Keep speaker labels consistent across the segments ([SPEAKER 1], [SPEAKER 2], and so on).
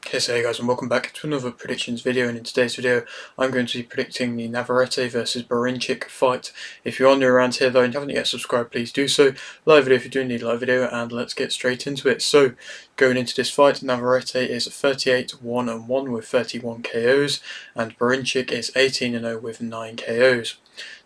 [SPEAKER 1] Okay, so hey guys, and welcome back to another predictions video, and in today's video I'm going to be predicting the Navarrete versus Berinchyk fight. If you're new around here though and you haven't yet subscribed, please do so. Live video if you do need a live video, and let's get straight into it. So, going into this fight, Navarrete is 38-1-1 with 31 KOs, and Berinchyk is 18-0 with 9 KOs.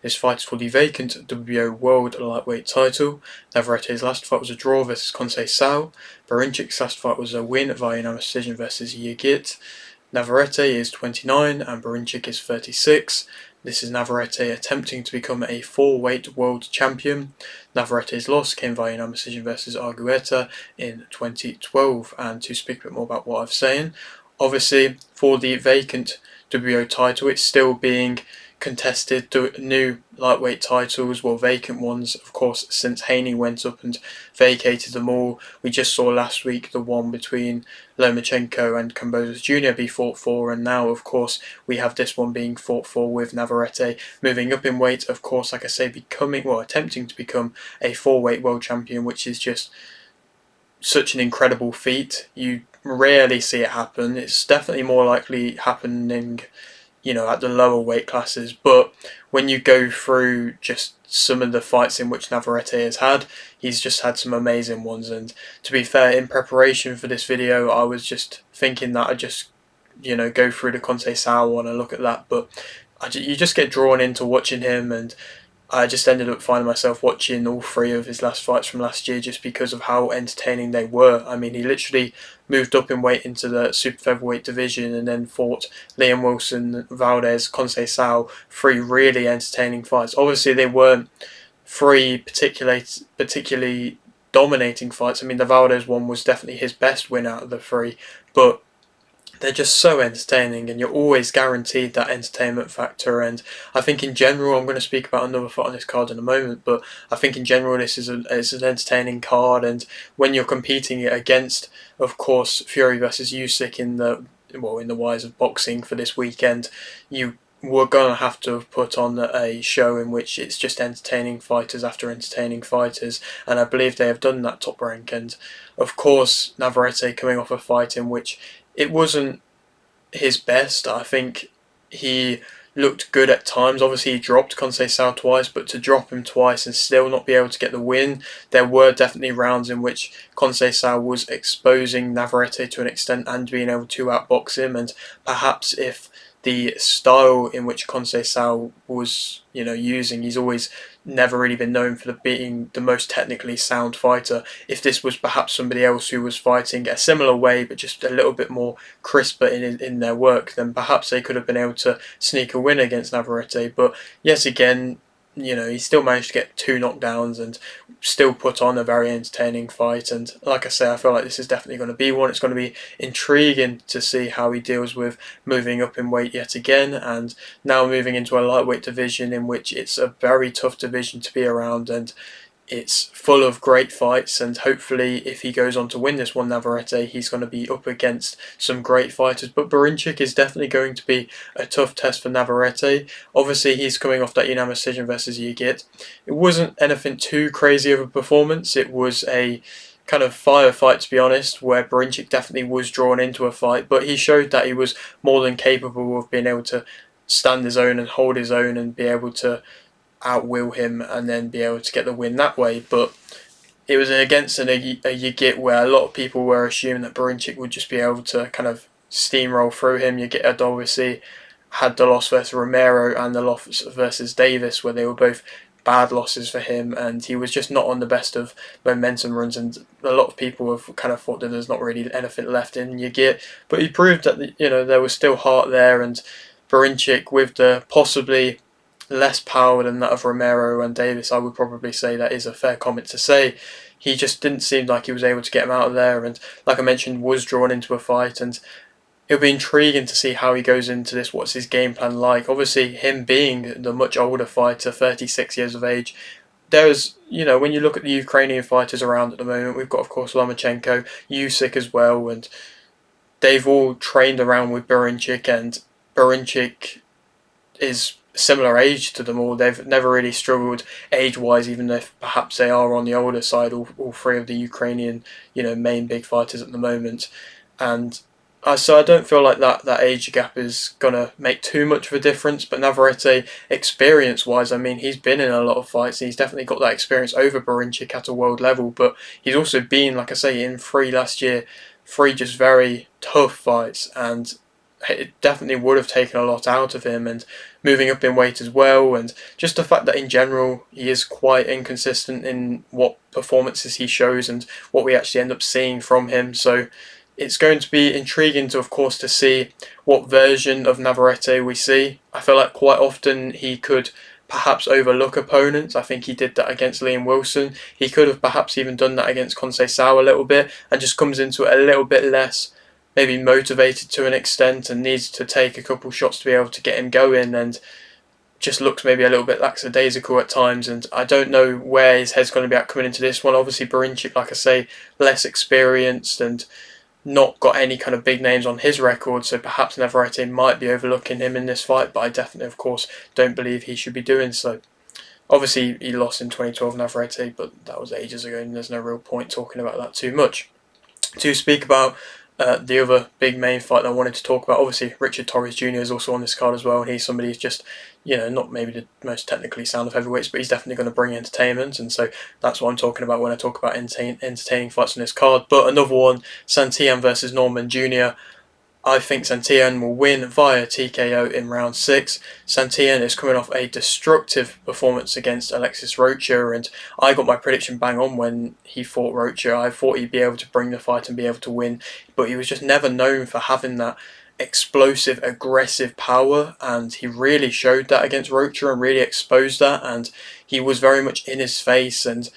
[SPEAKER 1] This fight is for the vacant WBO World Lightweight title. Navarrete's last fight was a draw versus Sao. Berinchyks' last fight was a win via unanimous decision versus Yigit. Navarrete is 29 and Berinchyk is 36. This is Navarrete attempting to become a 4-weight world champion. Navarrete's loss came via unanimous decision versus Argueta in 2012. And to speak a bit more about what I'm saying, obviously for the vacant WBO title, it's still being contested. New lightweight titles, well, vacant ones, of course, since Haney went up and vacated them all. We just saw last week the one between Lomachenko and Kambosos Jr. be fought for, and now, of course, we have this one being fought for with Navarrete moving up in weight, of course, like I say, attempting to become a 4-weight world champion, which is just such an incredible feat. You rarely see it happen. It's definitely more likely happening at the lower weight classes, but when you go through just some of the fights in which Navarrete has had, he's just had some amazing ones. And to be fair, in preparation for this video, I was just thinking that I'd just, go through the Sao one and look at that, but you just get drawn into watching him, and I just ended up finding myself watching all 3 of his last fights from last year just because of how entertaining they were. I mean, he literally moved up in weight into the super featherweight division and then fought Liam Wilson, Valdez, Sao, 3 really entertaining fights. Obviously, they weren't 3 particularly dominating fights. I mean, the Valdez one was definitely his best win out of the 3, but they're just so entertaining, and you're always guaranteed that entertainment factor. And I think in general, I'm going to speak about another fight on this card in a moment, but I think in general this is it's an entertaining card. And when you're competing it against, of course, Fury versus Usyk in the wise of boxing for this weekend, you we're going to have to put on a show in which it's just entertaining fighters after entertaining fighters, and I believe they have done that Top Rank. And of course, Navarrete coming off a fight in which it wasn't his best. I think he looked good at times. Obviously, he dropped Sao twice, but to drop him twice and still not be able to get the win, there were definitely rounds in which Sao was exposing Navarrete to an extent and being able to outbox him. And perhaps if the style in which Sao was, using, he's always never really been known for being the most technically sound fighter. If this was perhaps somebody else who was fighting a similar way but just a little bit more crisper in their work, then perhaps they could have been able to sneak a win against Navarrete. But yet again, he still managed to get 2 knockdowns and still put on a very entertaining fight. And like I say, I feel like this is definitely going to be one. It's going to be intriguing to see how he deals with moving up in weight yet again, and now moving into a lightweight division in which it's a very tough division to be around, and it's full of great fights. And hopefully, if he goes on to win this one, Navarrete, he's going to be up against some great fighters. But Berinchyk is definitely going to be a tough test for Navarrete. Obviously, he's coming off that unanimous decision versus Yigit. It wasn't anything too crazy of a performance. It was a kind of firefight, to be honest, where Berinchyk definitely was drawn into a fight, but he showed that he was more than capable of being able to stand his own and hold his own and be able to outwill him and then be able to get the win that way. But it was against a Yigit where a lot of people were assuming that Berinchyk would just be able to kind of steamroll through him. Yigit had obviously had the loss versus Romero and the loss versus Davis, where they were both bad losses for him, and he was just not on the best of momentum runs, and a lot of people have kind of thought that there's not really anything left in Yigit, but he proved that there was still heart there. And Berinchyk, with the possibly less power than that of Romero and Davis, I would probably say that is a fair comment to say. He just didn't seem like he was able to get him out of there, and like I mentioned, was drawn into a fight. And it'll be intriguing to see how he goes into this. What's his game plan like? Obviously, him being the much older fighter, 36 years of age, there's, when you look at the Ukrainian fighters around at the moment, we've got, of course, Lomachenko, Usyk as well, and they've all trained around with Berinchyk, and Berinchyk is similar age to them all. They've never really struggled age-wise, even if perhaps they are on the older side, all 3 of the Ukrainian, main big fighters at the moment. And So I don't feel like that age gap is gonna make too much of a difference. But Navarrete, experience-wise, I mean, he's been in a lot of fights. And he's definitely got that experience over Berinchyk at a world level. But he's also been, like I say, in three last year, three just very tough fights, and it definitely would have taken a lot out of him. And moving up in weight as well, and just the fact that in general he is quite inconsistent in what performances he shows and what we actually end up seeing from him. So it's going to be intriguing to, of course, to see what version of Navarrete we see. I feel like quite often he could perhaps overlook opponents. I think he did that against Liam Wilson. He could have perhaps even done that against Conceição a little bit, and just comes into it a little bit less, maybe motivated to an extent, and needs to take a couple shots to be able to get him going, and just looks maybe a little bit lackadaisical at times. And I don't know where his head's going to be at coming into this one. Obviously, Berinchyk, like I say, less experienced and not got any kind of big names on his record, so perhaps Navarrete might be overlooking him in this fight, but I definitely, of course, don't believe he should be doing so. Obviously, he lost in 2012, Navarrete, but that was ages ago, and there's no real point talking about that too much. To speak about the other big main fight that I wanted to talk about, obviously Richard Torres Jr. is also on this card as well, and he's somebody who's just, not maybe the most technically sound of heavyweights, but he's definitely going to bring entertainment, and so that's what I'm talking about when I talk about entertaining fights on this card. But another one, Santillan versus Norman Jr. I think Santillan will win via TKO in round 6. Santillan is coming off a destructive performance against Alexis Rocha, and I got my prediction bang on when he fought Rocha. I thought he'd be able to bring the fight and be able to win, but he was just never known for having that explosive, aggressive power, and he really showed that against Rocha and really exposed that, and he was very much in his face and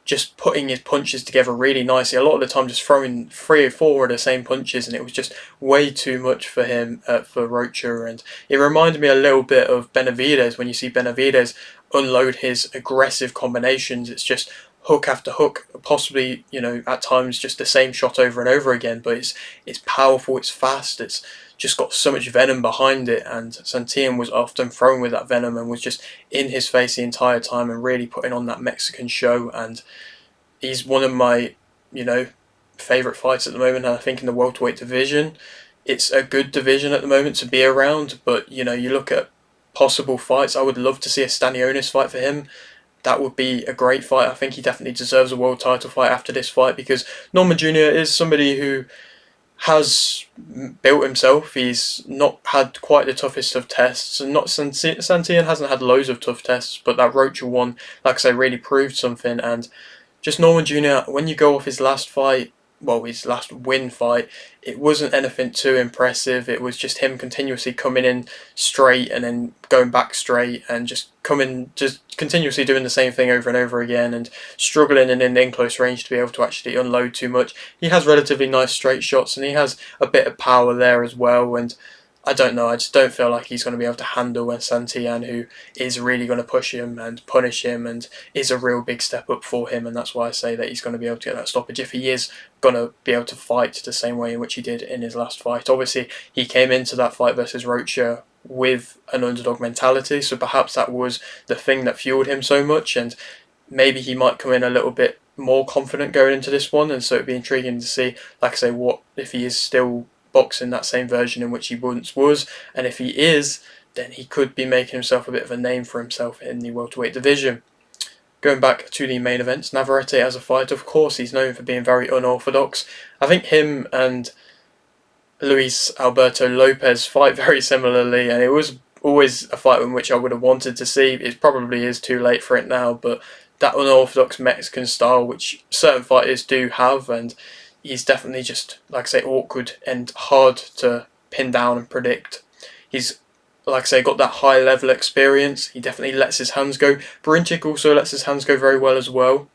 [SPEAKER 1] just putting his punches together really nicely. A lot of the time just throwing 3 or 4 of the same punches, and it was just way too much for him, for Rocha. And it reminded me a little bit of Benavidez. When you see Benavidez unload his aggressive combinations, it's just hook after hook, possibly, at times just the same shot over and over again, but it's powerful, it's fast, it's just got so much venom behind it, and Santillan was often thrown with that venom and was just in his face the entire time and really putting on that Mexican show. And he's one of my, favourite fights at the moment, and I think in the welterweight division, it's a good division at the moment to be around. But you look at possible fights, I would love to see a Stanionis fight for him. That would be a great fight. I think he definitely deserves a world title fight after this fight, because Norman Jr. is somebody who has built himself. He's not had quite the toughest of tests, and not Santillan hasn't had loads of tough tests, but that Rocha one, like I say, really proved something. And just Norman Jr., when you go off his last fight, well, his last win fight, it wasn't anything too impressive. It was just him continuously coming in straight and then going back straight, and just continuously doing the same thing over and over again, and struggling and in close range to be able to actually unload too much. He has relatively nice straight shots, and he has a bit of power there as well, and I don't know, I just don't feel like he's going to be able to handle Santillan, who is really going to push him and punish him and is a real big step up for him, and that's why I say that he's going to be able to get that stoppage if he is going to be able to fight the same way in which he did in his last fight. Obviously, he came into that fight versus Rocha with an underdog mentality, so perhaps that was the thing that fueled him so much, and maybe he might come in a little bit more confident going into this one, and so it'd be intriguing to see, like I say, what if he is still boxing that same version in which he once was, and if he is, then he could be making himself a bit of a name for himself in the welterweight division. Going back to the main events, Navarrete as a fighter, of course, he's known for being very unorthodox. I think him and Luis Alberto Lopez fight very similarly, and it was always a fight in which I would have wanted to see. It probably is too late for it now, but that unorthodox Mexican style, which certain fighters do have, and he's definitely just, like I say, awkward and hard to pin down and predict. He's, like I say, got that high level experience. He definitely lets his hands go. Berinchyk also lets his hands go very well as well.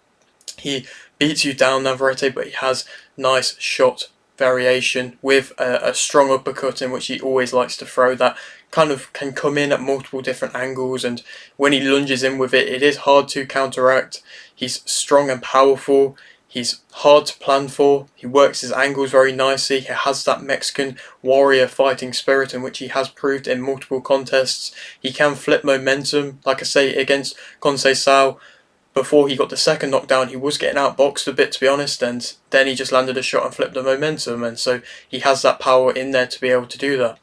[SPEAKER 1] He beats you down, Navarrete, but he has nice shot variation with a strong uppercut in which he always likes to throw that kind of can come in at multiple different angles, and when he lunges in with it, it is hard to counteract. He's strong and powerful. He's hard to plan for. He works his angles very nicely. He has that Mexican warrior fighting spirit in which he has proved in multiple contests. He can flip momentum, like I say, against Conceição, before he got the second knockdown, he was getting outboxed a bit, to be honest, and then he just landed a shot and flipped the momentum, and so he has that power in there to be able to do that.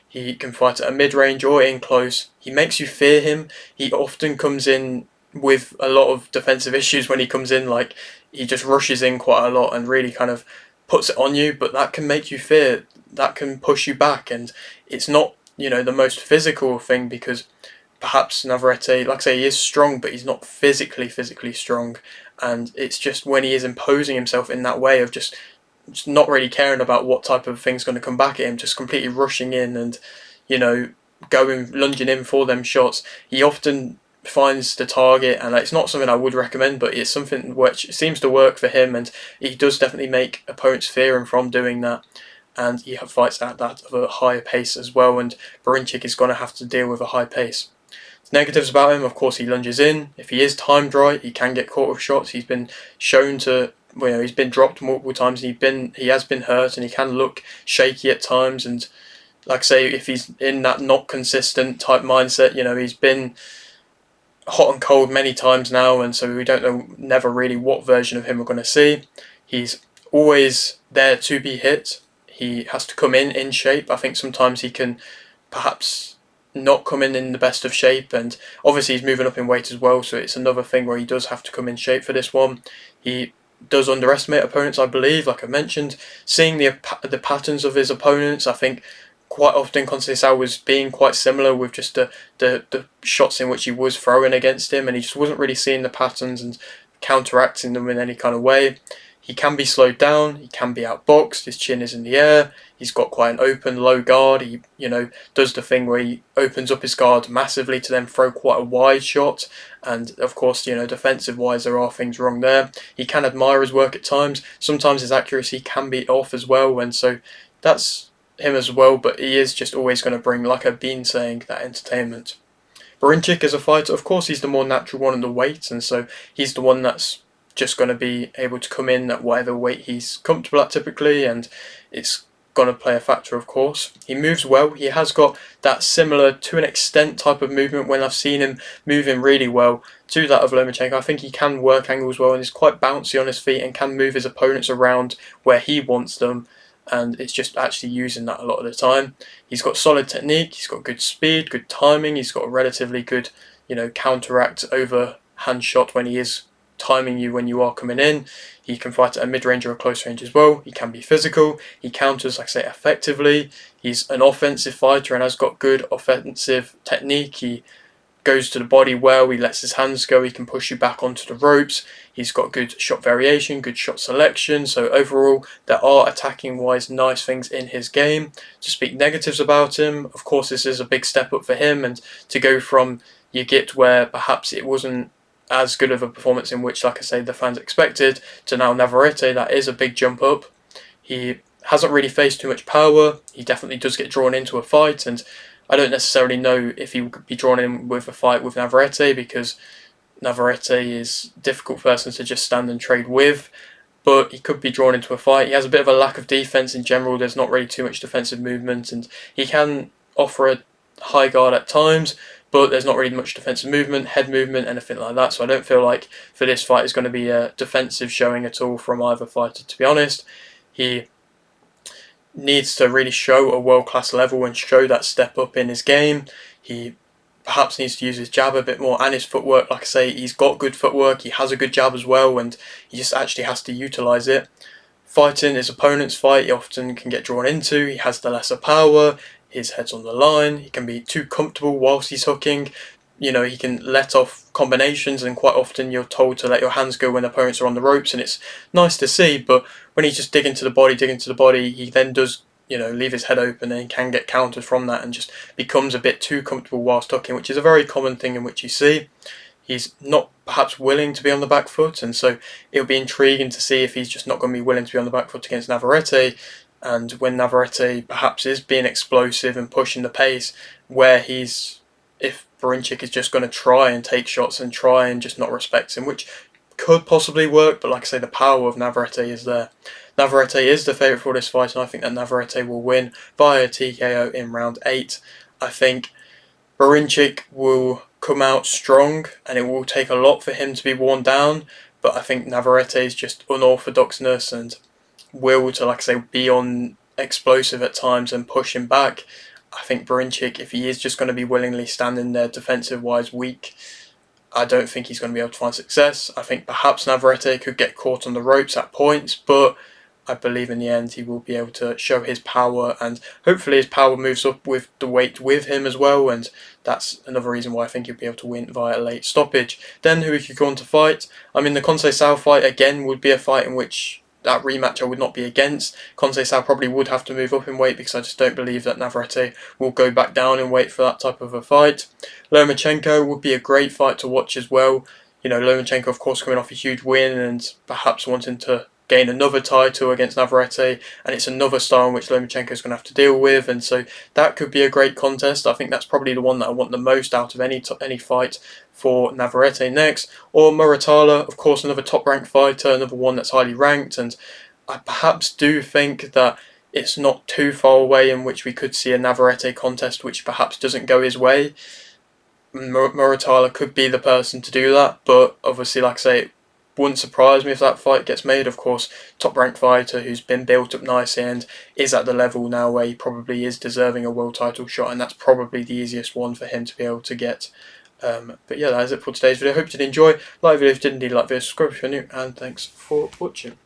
[SPEAKER 1] He can fight at a mid-range or in close. He makes you fear him. He often comes in with a lot of defensive issues when he comes in, like he just rushes in quite a lot and really kind of puts it on you, but that can make you fear. That can push you back, and it's not, the most physical thing, because perhaps Navarrete, like I say, he is strong, but he's not physically strong, and it's just when he is imposing himself in that way of just not really caring about what type of thing's going to come back at him, just completely rushing in and, going lunging in for them shots. He often finds the target, and it's not something I would recommend, but it's something which seems to work for him, and he does definitely make opponents fear him from doing that. And he fights at that of a higher pace as well, and Berinchyk is going to have to deal with a high pace. Negatives about him, of course, he lunges in. If he is timed right, he can get caught with shots. He's been shown to, he's been dropped multiple times. He has been hurt, and he can look shaky at times. And like I say, if he's in that not consistent type mindset, he's been hot and cold many times now, and so we don't know never really what version of him we're going to see. He's always there to be hit. He has to come in shape. I think sometimes he can perhaps not come in the best of shape, and obviously he's moving up in weight as well, so it's another thing where he does have to come in shape for this one. He does underestimate opponents, I believe, like I mentioned. Seeing the patterns of his opponents, I think quite often Conceição was being quite similar with just the shots in which he was throwing against him, and he just wasn't really seeing the patterns and counteracting them in any kind of way. He can be slowed down, he can be outboxed, his chin is in the air, he's got quite an open low guard. He, does the thing where he opens up his guard massively to then throw quite a wide shot, and of course, defensive wise there are things wrong there. He can admire his work at times. Sometimes his accuracy can be off as well, and so that's him as well, but he is just always going to bring, like I've been saying, that entertainment. Berinchyk as a fighter, of course, he's the more natural one in the weight, and so he's the one that's just going to be able to come in at whatever weight he's comfortable at typically, and it's going to play a factor, of course. He moves well. He has got that similar, to an extent, type of movement when I've seen him moving really well to that of Lomachenko. I think he can work angles well, and is quite bouncy on his feet and can move his opponents around where he wants them, and it's just actually using that a lot of the time. He's got solid technique, he's got good speed, good timing, he's got a relatively good, counteract overhand shot when he is timing you when you are coming in. He can fight at a mid-range or a close range as well. He can be physical. He counters, like I say, effectively. He's an offensive fighter and has got good offensive technique. He goes to the body well. He lets his hands go. He can push you back onto the ropes. He's got good shot variation, good shot selection. So overall, there are attacking-wise nice things in his game. To speak negatives about him, of course, this is a big step up for him, and to go from Yigit, where perhaps it wasn't as good of a performance in which, like I say, the fans expected, to now Navarrete, that is a big jump up. He hasn't really faced too much power. He definitely does get drawn into a fight, and I don't necessarily know if he would be drawn in with a fight with Navarrete, because Navarrete is a difficult person to just stand and trade with, but he could be drawn into a fight. He has a bit of a lack of defense in general. There's not really too much defensive movement, and he can offer a high guard at times, but there's not really much defensive movement, head movement, anything like that. So I don't feel like for this fight is going to be a defensive showing at all from either fighter, to be honest. He needs to really show a world-class level and show that step up in his game. He perhaps needs to use his jab a bit more, and his footwork. Like I say, he's got good footwork, he has a good jab as well, and he just actually has to utilise it. Fighting his opponent's fight, he often can get drawn into. He has the lesser power, his head's on the line, he can be too comfortable whilst he's hooking. He can let off combinations, and quite often you're told to let your hands go when opponents are on the ropes, and it's nice to see, but when he's just digging to the body, he then does, leave his head open, and he can get countered from that and just becomes a bit too comfortable whilst hooking, which is a very common thing in which you see. He's not perhaps willing to be on the back foot, and so it'll be intriguing to see if he's just not going to be willing to be on the back foot against Navarrete, and when Navarrete perhaps is being explosive and pushing the pace, if Berinchyk is just going to try and take shots and try and just not respect him, which could possibly work, but like I say, the power of Navarrete is there. Navarrete is the favourite for this fight, and I think that Navarrete will win via TKO in round 8. I think Berinchyk will come out strong, and it will take a lot for him to be worn down. But I think Navarrete's just unorthodoxness and will to, like I say, be on explosive at times and push him back. I think Berinchyk, if he is just going to be willingly standing there defensive wise weak, I don't think he's going to be able to find success. I think perhaps Navarrete could get caught on the ropes at points, but I believe in the end he will be able to show his power, and hopefully his power moves up with the weight with him as well, and that's another reason why I think he'll be able to win via late stoppage. Then who he could go on to fight? I mean, the Conceição fight again would be a fight in which that rematch I would not be against. Conceição probably would have to move up in weight because I just don't believe that Navarrete will go back down in weight for that type of a fight. Lomachenko would be a great fight to watch as well. You know, Lomachenko, of course, coming off a huge win and perhaps wanting to gain another title against Navarrete, and it's another style in which Lomachenko is going to have to deal with, and so that could be a great contest. I think that's probably the one that I want the most out of any fight for Navarrete next. Or Muratalla, of course, another top-ranked fighter, another one that's highly ranked, and I perhaps do think that it's not too far away in which we could see a Navarrete contest which perhaps doesn't go his way. Muratalla could be the person to do that, but obviously, like I say, it wouldn't surprise me if that fight gets made. Of course, top-ranked fighter who's been built up nicely and is at the level now where he probably is deserving a world title shot, and that's probably the easiest one for him to be able to get. But yeah, that is it for today's video. Hope you did enjoy. Like the video if you did, indeed like the video, subscribe if you're new, and thanks for watching.